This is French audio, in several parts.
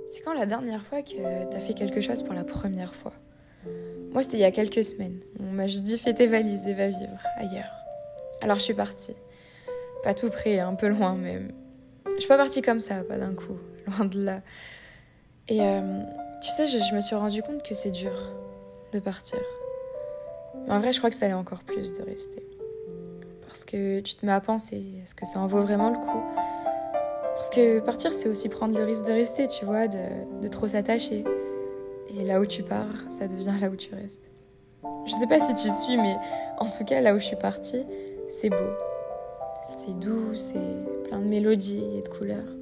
C'est quand la dernière fois que t'as fait quelque chose pour la première fois? Moi, c'était il y a quelques semaines. On m'a juste dit fais tes valises et va vivre ailleurs. Alors je suis partie. Pas tout près, un peu loin même. Je suis pas partie comme ça, pas d'un coup, loin de là. Et tu sais, je me suis rendu compte que c'est dur de partir. Mais en vrai, je crois que ça allait encore plus de rester. Parce que tu te mets à penser, est-ce que ça en vaut vraiment le coup? Parce que partir, c'est aussi prendre le risque de rester, tu vois, de trop s'attacher. Et là où tu pars, ça devient là où tu restes. Je sais pas si tu suis, mais en tout cas, là où je suis partie, c'est beau. C'est doux, c'est plein de mélodies et de couleurs.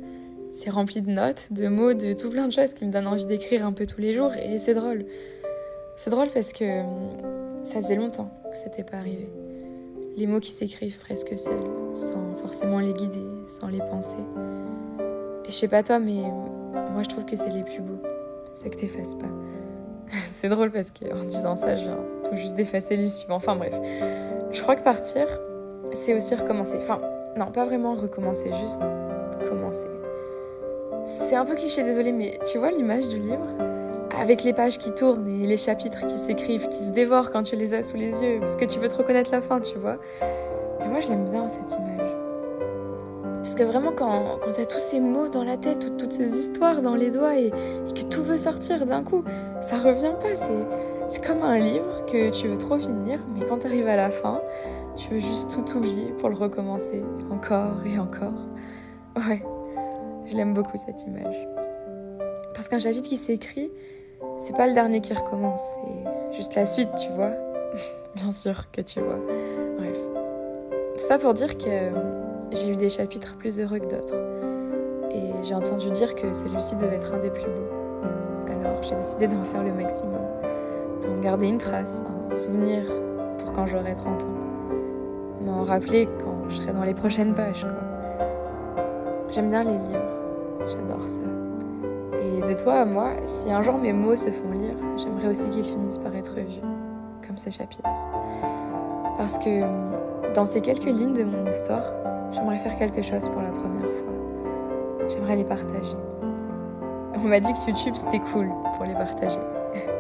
C'est rempli de notes, de mots, de tout plein de choses qui me donnent envie d'écrire un peu tous les jours. Et c'est drôle. C'est drôle parce que ça faisait longtemps que c'était pas arrivé. Les mots qui s'écrivent presque seuls, sans forcément les guider, sans les penser. Et je sais pas toi, mais moi je trouve que c'est les plus beaux. Ceux que t'effaces pas. C'est drôle parce qu'en disant ça, je viens tout juste d'effacer les suivants. Enfin bref. Je crois que partir, c'est aussi recommencer. Enfin, non, pas vraiment recommencer, juste commencer. C'est un peu cliché, désolé, mais tu vois l'image du livre? Avec les pages qui tournent et les chapitres qui s'écrivent, qui se dévorent quand tu les as sous les yeux, parce que tu veux te reconnaître la fin, tu vois. Et moi, je l'aime bien, cette image. Parce que vraiment, quand t'as tous ces mots dans la tête, toutes ces histoires dans les doigts et que tout veut sortir d'un coup, ça revient pas. C'est comme un livre que tu veux trop finir, mais quand t'arrives à la fin, tu veux juste tout oublier pour le recommencer encore et encore. Ouais, je l'aime beaucoup cette image. Parce qu'un chapitre qui s'écrit, c'est pas le dernier qui recommence, c'est juste la suite, tu vois. Bien sûr que tu vois. Bref. Tout ça pour dire que j'ai eu des chapitres plus heureux que d'autres. Et j'ai entendu dire que celui-ci devait être un des plus beaux. Alors j'ai décidé d'en faire le maximum. D'en garder une trace, un souvenir pour quand j'aurai 30 ans. M'en rappeler quand je serai dans les prochaines pages, quoi. J'aime bien les livres. J'adore ça. Et de toi à moi, si un jour mes mots se font lire, j'aimerais aussi qu'ils finissent par être vus, comme ce chapitre. Parce que dans ces quelques lignes de mon histoire, j'aimerais faire quelque chose pour la première fois. J'aimerais les partager. On m'a dit que YouTube c'était cool pour les partager.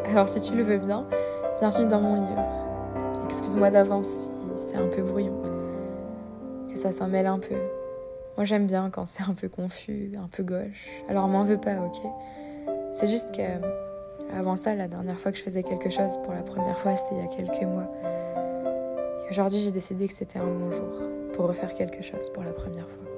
Alors si tu le veux bien, bienvenue dans mon livre. Excuse-moi d'avance si c'est un peu brouillon, que ça s'en mêle un peu. Moi j'aime bien quand c'est un peu confus, un peu gauche. Alors m'en veux pas, ok? C'est juste que avant ça, la dernière fois que je faisais quelque chose pour la première fois, c'était il y a quelques mois. Et aujourd'hui j'ai décidé que c'était un bon jour pour refaire quelque chose pour la première fois.